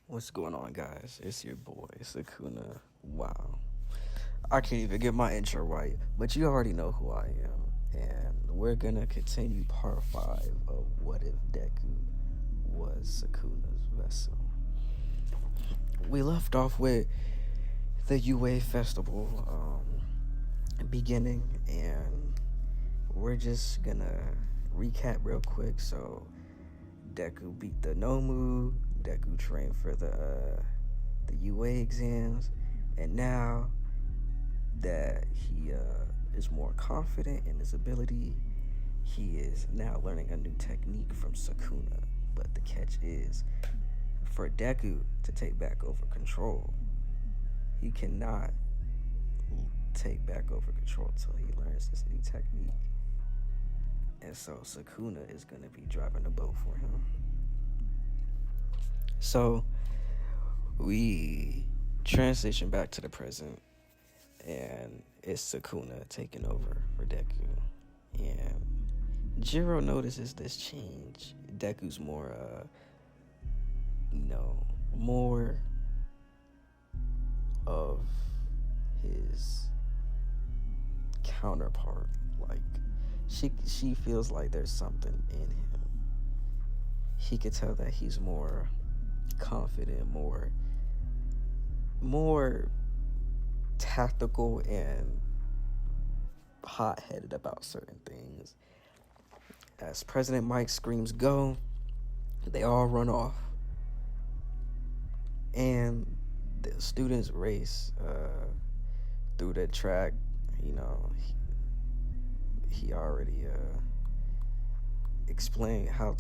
What's going on, guys? It's your boy, Sukuna. Wow. I can't even get my intro right, but you already know who I am. And we're gonna continue part 5 of What If Deku Was Sukuna's Vessel. We left off with the UA Festival beginning, and we're just gonna recap real quick. So, Deku beat the Nomu. Deku trained for the UA exams, and now that he is more confident in his ability, he is now learning a new technique from Sukuna. But the catch is, for Deku to take back over control, he cannot take back over control until he learns this new technique. And so Sukuna is going to be driving the boat for him. So we transition back to the present, and it's Sukuna taking over for Deku. And Jiro notices this change. Deku's more, more of his counterpart. Like, she feels like there's something in him. He could tell that he's more confident, more tactical and hot-headed about certain things. As President Mike screams go, they all run off, and the students race through the track. He already explained how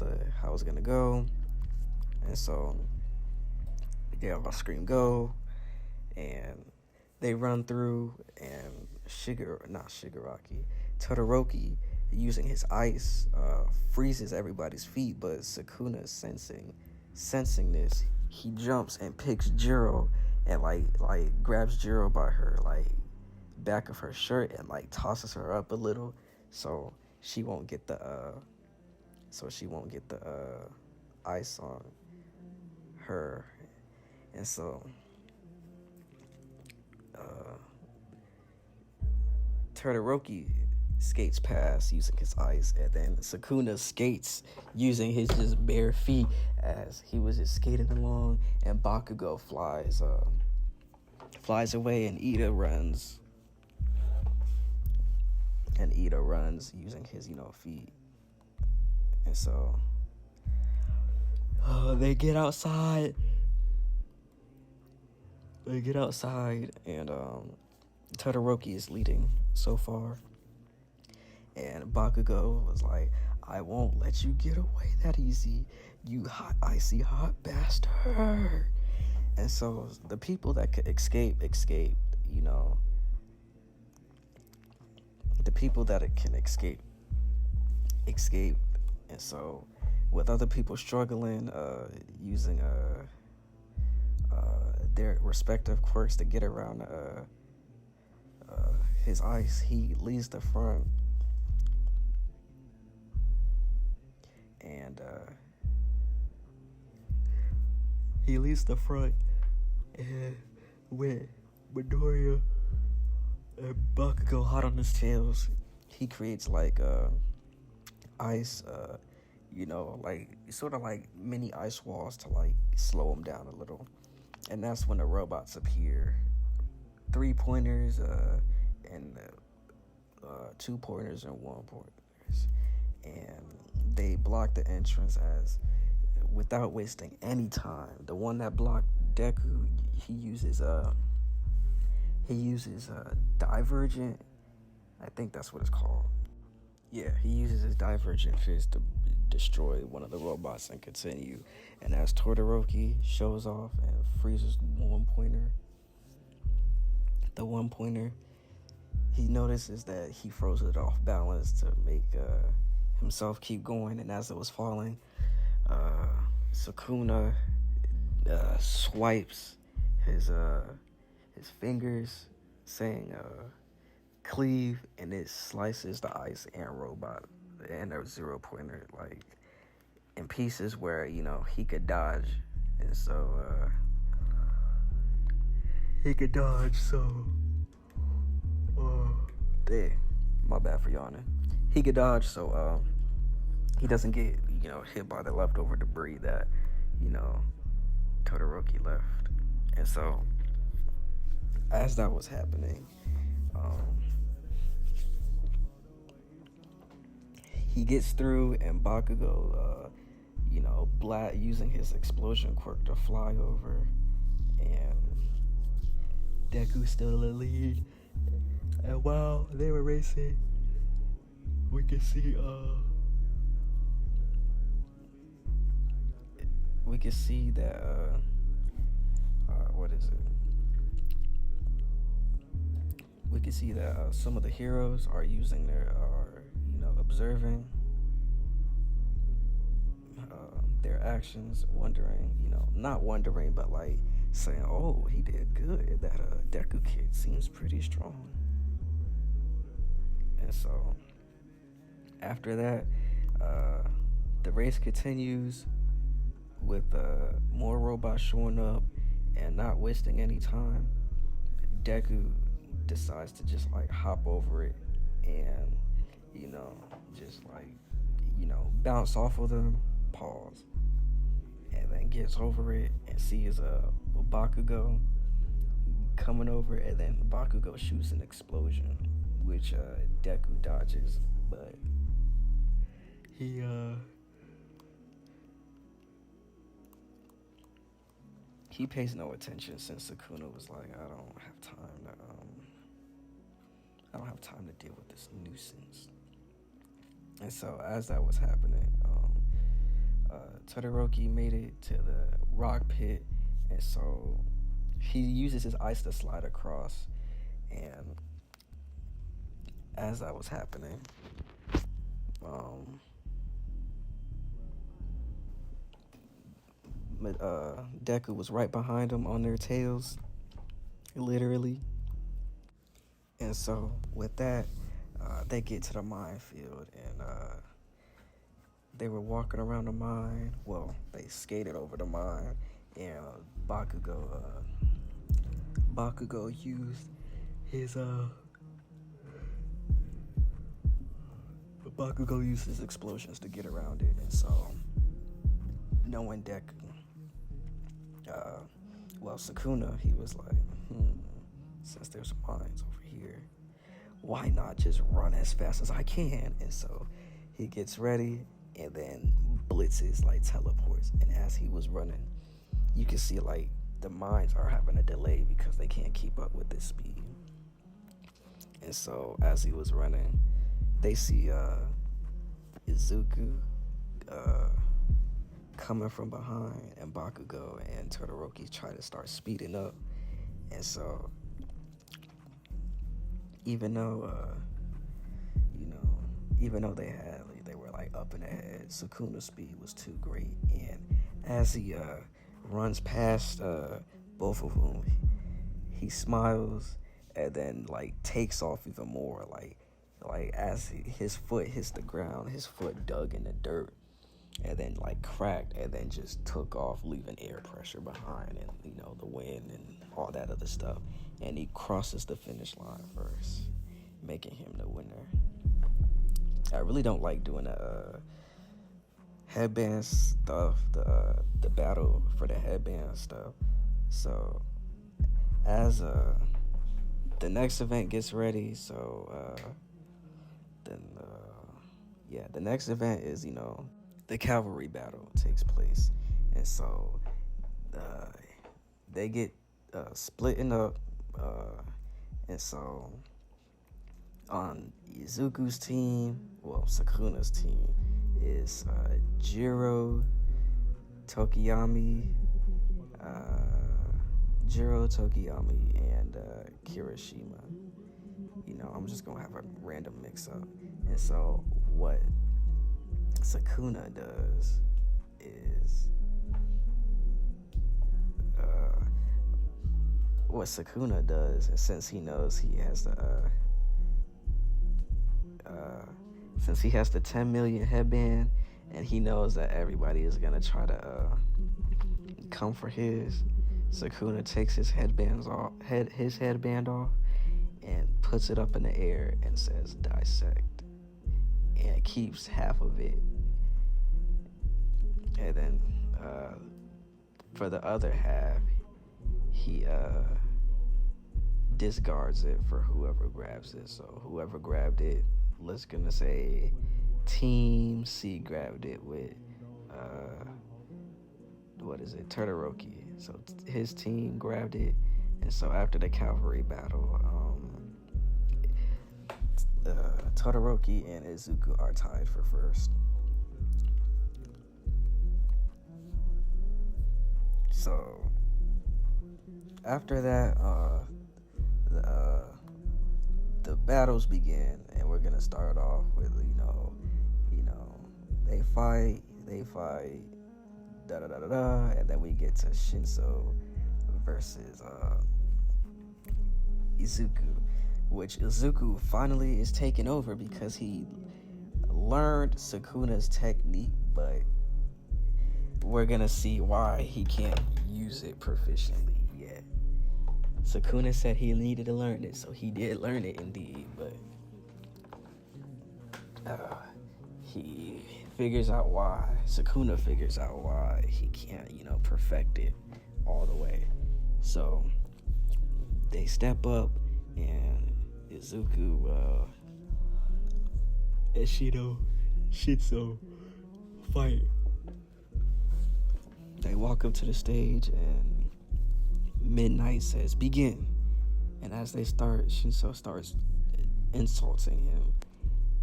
it's gonna go, and so they all scream go, and they run through, and Todoroki, using his ice, freezes everybody's feet. But Sukuna, sensing this, he jumps and picks Jiro and like grabs Jiro by her back of her shirt and tosses her up a little, so she won't get the ice on her. And so Todoroki skates past using his ice, and then Sukuna skates using his just bare feet as he was just skating along, and Bakugo flies away, and Ida runs using his feet. And so they get outside, and Todoroki is leading so far, and Bakugo was like, "I won't let you get away that easy, you hot, icy hot bastard." And so the people that could escape, the people that can escape. And so with other people struggling, using their respective quirks to get around his ice, he leads the front, and and with Midoriya and Bakugo hot on his tails, he creates ice, sort of like mini ice walls to slow him down a little. And that's when the robots appear. 3 pointers and 2 pointers and 1 pointers. And they block the entrance without wasting any time. The one that blocked Deku, he uses divergent, I think that's what it's called. Yeah, he uses his divergent fist to destroy one of the robots and continue. And as Todoroki shows off and freezes the 1 pointer, he notices that he froze it off balance to make himself keep going. And as it was falling, Sukuna swipes his fingers, saying cleave, and it slices the ice and robot and a 0 pointer in pieces where he could dodge And so he could dodge. So dang, my bad for yawning. He could dodge, so he doesn't get hit by the leftover debris that Todoroki left. And so as that was happening, he gets through, and Bakugo, using his explosion quirk to fly over, and Deku's still in the lead. And while they were racing, we could see that what is it? We can see that some of the heroes are observing their actions, wondering, not wondering, but like saying, "Oh, he did good. That Deku kid seems pretty strong." And so after that, the race continues with more robots showing up and not wasting any time. Deku decides to just like hop over it and just like bounce off of them, pause, and then gets over it and sees Bakugo coming over, and then Bakugo shoots an explosion, which Deku dodges, but he pays no attention since Sukuna was like, I don't have time to deal with this nuisance. And so as that was happening, Todoroki made it to the rock pit, and so he uses his ice to slide across. And as that was happening, Deku was right behind him on their tails, literally. And so with that, they get to the minefield, and they were walking around the mine. Well, they skated over the mine, and Bakugo used his explosions to get around it. And so knowing Deku, Sukuna, he was like, since there's mines over here, why not just run as fast as I can? And so he gets ready and then blitzes, like teleports. And as he was running, you can see like the mines are having a delay because they can't keep up with this speed. And so as he was running, they see Izuku coming from behind, and Bakugo and Todoroki try to start speeding up. And so even though they were like up in the head, Sukuna's speed was too great. And as he runs past both of them, he smiles and then like takes off even more, like as his foot hits the ground, his foot dug in the dirt and then like cracked and then just took off, leaving air pressure behind, and the wind and all that other stuff. And he crosses the finish line first, making him the winner. I really don't like doing the headband stuff, the battle for the headband stuff. So as the next event gets ready, so the next event is the cavalry battle takes place. And so they get splitting up, and so on Izuku's team, Sukuna's team, is Jiro Tokiyami, and Kirishima. I'm just gonna have a random mix-up. And so what Sukuna does is and since he knows he has the 10 million headband, and he knows that everybody is gonna try to come for his. Sukuna takes his headband off, and puts it up in the air and says dissect, and keeps half of it, and then for the other half he discards it for whoever grabs it. So whoever grabbed it, let's gonna say Team C grabbed it with Todoroki. So his team grabbed it, and so after the cavalry battle, Todoroki and Izuku are tied for first. So after that, the battles begin, and we're gonna start off with they fight, and then we get to Shinso versus Izuku, which Izuku finally is taking over because he learned Sukuna's technique, but we're gonna see why he can't use it proficiently yet. Sukuna said he needed to learn it, so he did learn it indeed, but he figures out why. Sukuna figures out why he can't, perfect it all the way. So they step up, and Izuku, and Shinso fight. They walk up to the stage, and Midnight says, "Begin." And as they start, Shinso starts insulting him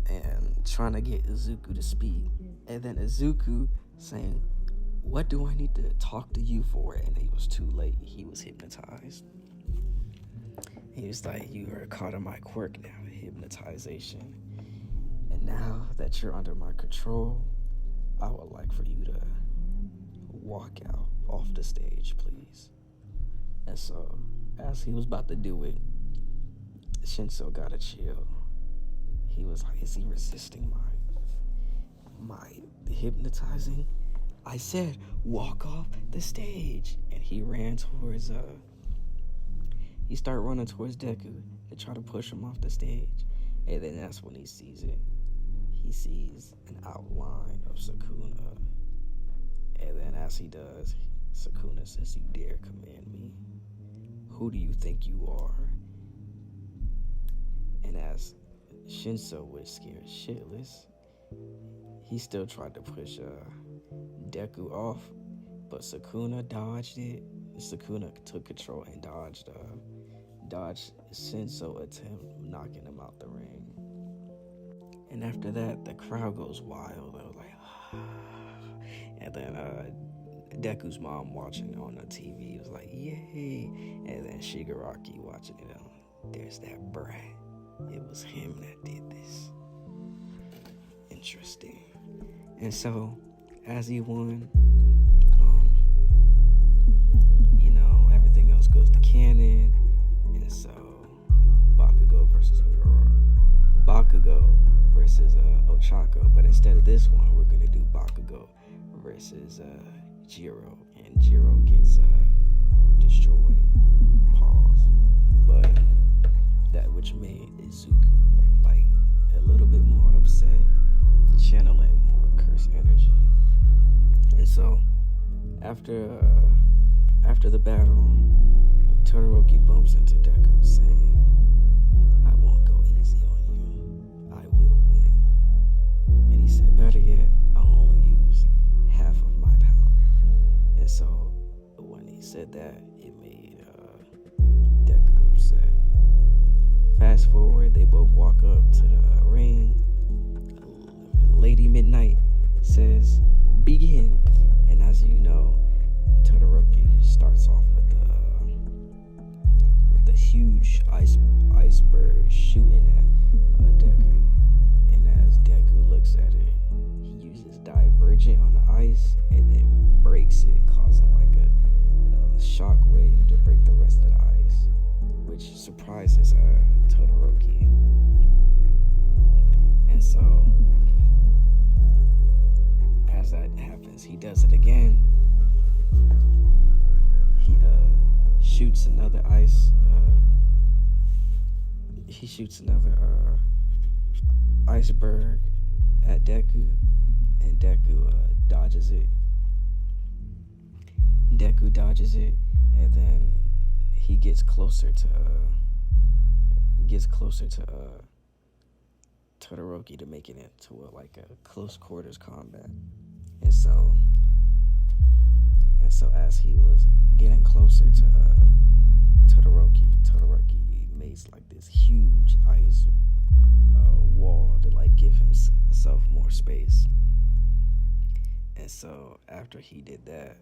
and trying to get Izuku to speak. And then Izuku saying, "What do I need to talk to you for?" And it was too late. He was hypnotized. He was like, "You are caught in my quirk now, hypnotization. And now that you're under my control, I would like for you to walk out off the stage, please." And so, as he was about to do it, Shinso got a chill. He was like, "Is he resisting my hypnotizing? I said, walk off the stage." And he ran towards, he started running towards Deku to try to push him off the stage. And then that's when he sees it. He sees an outline of Sukuna. And then as he does, Sukuna says, "You dare command me? Who do you think you are?" And as Shinso was scared shitless, he still tried to push Deku off, but Sukuna dodged it. Sukuna took control and dodged Shinso attempt knocking him out the ring. And after that, the crowd goes wild. They were like, and then Deku's mom watching on the TV was like, "Yay!" And then Shigaraki watching it. There's that brat. It was him that did this. Interesting. And so, as he won, everything else goes to canon. And so, Bakugo versus Ochako. But instead of this one, we're gonna do Bakugo versus Jiro, and Jiro gets destroyed. Pause. But that which made Izuku like a little bit more upset, channeling more curse energy. And so after the battle, Todoroki bumps into Deku saying, "I won't go easy on you. I will win." And he said, "Better yet, I'll only use half of my power." And so when he said that, it made Deku upset. Fast forward, they both walk up to the ring. Lady Midnight says, "Begin." And as you know, Todoroki starts off with the huge iceberg shooting at Deku. And as Deku looks at it, he uses Divergent on the ice and then breaks it, causing like a shock wave to break the rest of the ice, which surprises Todoroki. And so, as that happens, he does it again. shoots another ice. He shoots another iceberg at Deku, and Deku dodges it. Deku dodges it, and then he gets closer to Todoroki to make it into like a close quarters combat. And so as he was getting closer to Todoroki makes like this huge ice wall to like give himself more space. And so after he did that,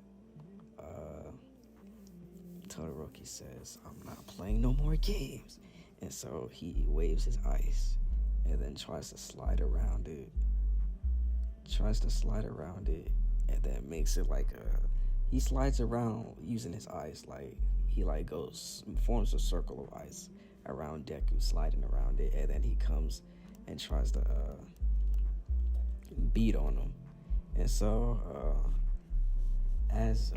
Todoroki says, "I'm not playing no more games." And so he waves his ice and then tries to slide around it. And then makes it like he slides around using his ice, like he like forms a circle of ice around Deku, sliding around it, and then he comes and tries to beat on him. And so as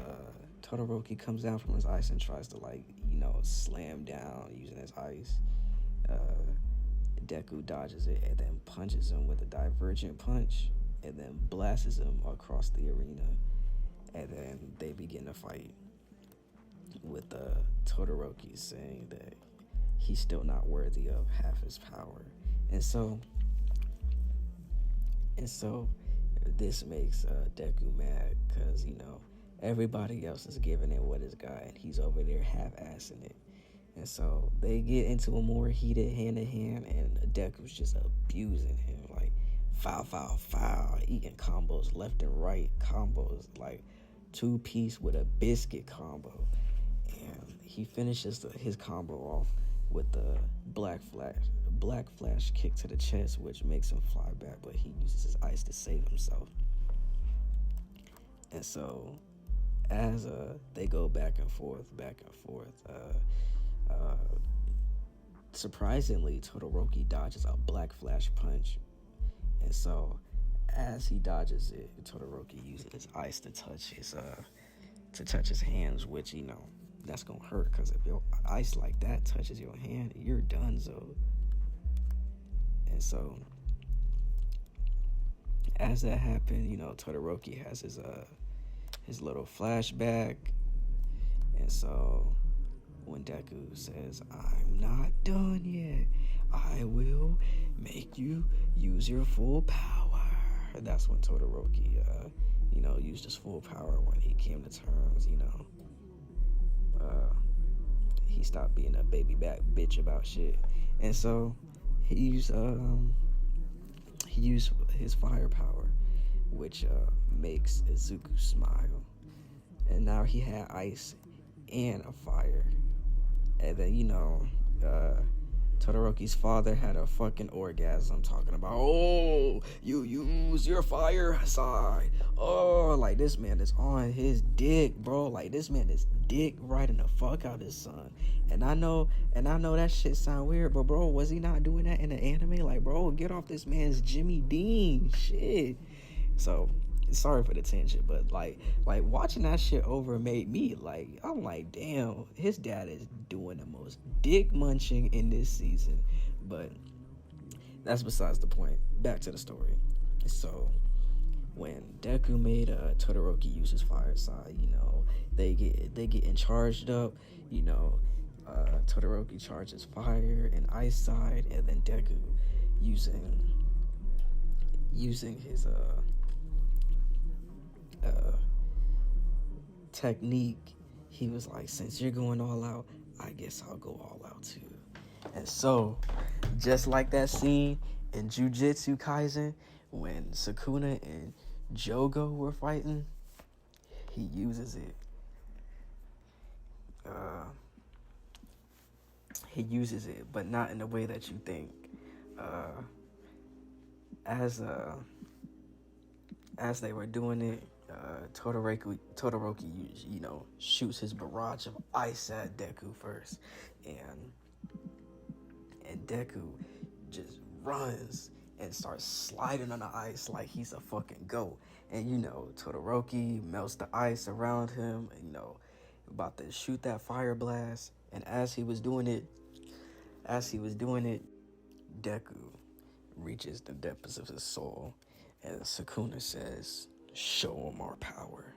Todoroki comes down from his ice and tries to slam down using his ice, Deku dodges it and then punches him with a divergent punch and then blasts him across the arena. And then they begin to fight with Todoroki saying that he's still not worthy of half his power. And so this makes Deku mad because, everybody else is giving it what it's got and he's over there half-assing it. And so they get into a more heated hand-to-hand, and Deku's just abusing him, like foul, eating combos left and right, combos like 2-piece with a biscuit combo. And he finishes his combo off with the black flash kick to the chest, which makes him fly back, but he uses his ice to save himself. And so as they go back and forth, surprisingly, Todoroki dodges a black flash punch. And so as he dodges it, Todoroki uses his ice to touch his hands, which, that's gonna hurt, because if your ice like that touches your hand, you're done. And so as that happened, Todoroki has his little flashback. And so when Deku says, "I'm not done yet, I will make you use your full power," that's when Todoroki used his full power, when he came to terms. He stopped being a baby back bitch about shit. And so he used his fire power, which makes Izuku smile. And now he had ice and a fire. And then, Todoroki's father had a fucking orgasm talking about, "Oh, you use your fire side. Oh," like, this man is on his dick, bro. Like, this man is dick riding the fuck out his son. And I know that shit sound weird, but bro, was he not doing that in the anime? Like, bro, get off this man's Jimmy Dean shit. So sorry for the tangent, but like watching that shit over made me I'm like, damn, his dad is doing the most dick munching in this season. But that's besides the point. Back to the story. So when Deku made Todoroki use his fire side, they getting charged up. Todoroki charges fire and ice side, and then Deku using his technique, he was like, "Since you're going all out, I guess I'll go all out too." And so, just like that scene in Jujutsu Kaisen when Sukuna and Jogo were fighting, he uses it. But not in the way that you think. As they were doing it, Todoroki, shoots his barrage of ice at Deku first, and Deku just runs and starts sliding on the ice like he's a fucking goat. And Todoroki melts the ice around him, about to shoot that fire blast, and as he was doing it, Deku reaches the depths of his soul, and Sukuna says, "Show him our power."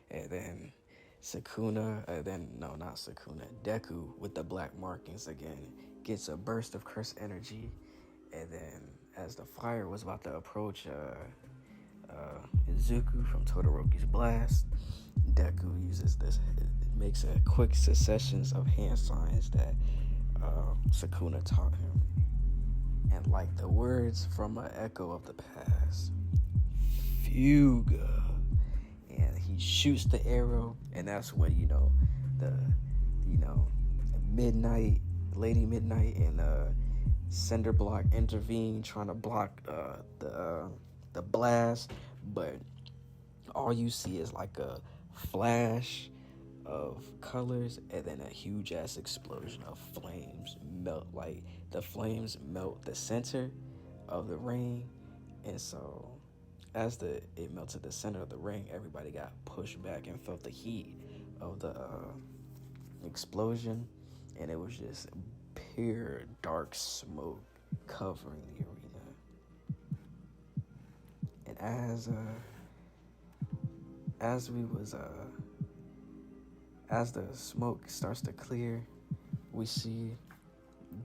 And then not Sukuna, Deku with the black markings again gets a burst of cursed energy, and then as the fire was about to approach Izuku from Todoroki's blast, Deku uses this. It makes a quick successions of hand signs that Sukuna taught him, and like the words from an echo of the past, Fuga, and he shoots the arrow, and that's when Lady Midnight and Cinder Block intervene, trying to block the blast, but all you see is like a flash of colors and then a huge ass explosion of flames melt. Like the flames melt the center of the ring, and so as it melted the center of the ring, everybody got pushed back and felt the heat of the explosion, and it was just pure dark smoke covering the arena. And as the smoke starts to clear, we see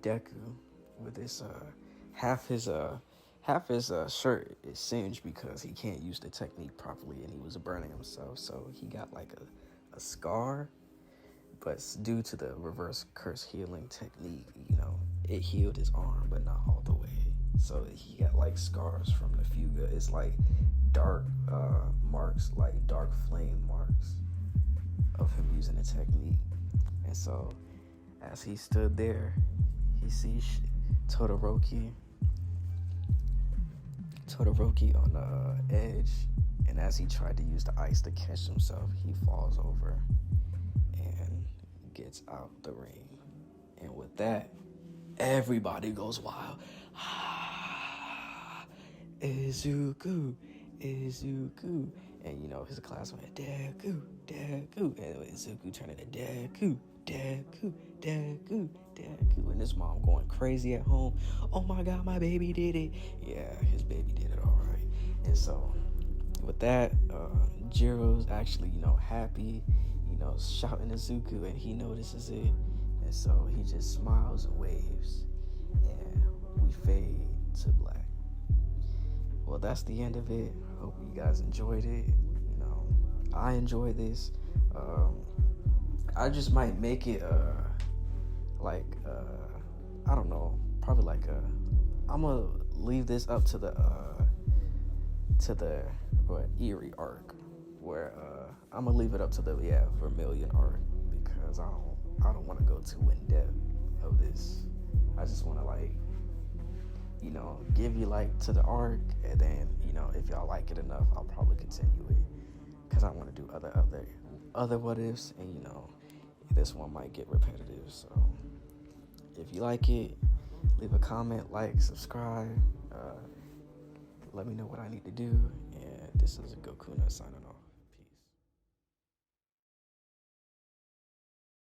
Deku with his half his shirt is singed because he can't use the technique properly, and he was burning himself, so he got like a scar. But due to the reverse curse healing technique, it healed his arm, but not all the way. So he got like scars from the Fuga. It's like dark marks, like dark flame marks of him using the technique. And so as he stood there, he sees Todoroki on the edge, and as he tried to use the ice to catch himself, he falls over and gets out the ring. And with that, everybody goes wild. Izuku. And his classmate, Deku. And Izuku turning to Deku. And his mom going crazy at home. Oh my God, my baby did it. Yeah, his baby did it all right. And so with that, Jiro's actually, happy, shouting at Izuku, and he notices it. And so he just smiles and waves, and we fade to black. Well, that's the end of it. Hope you guys enjoyed it. I enjoyed this. I just might make it I don't know, probably I'm gonna leave this up to the Eerie arc, where I'm gonna leave it up to the Vermilion arc, because I don't want to go too in depth of this. I just want to give you to the arc, and then if y'all like it enough, I'll probably continue it, because I want to do other what ifs, and this one might get repetitive. So if you like it, leave a comment, subscribe, let me know what I need to do. And this is Gokuna signing off.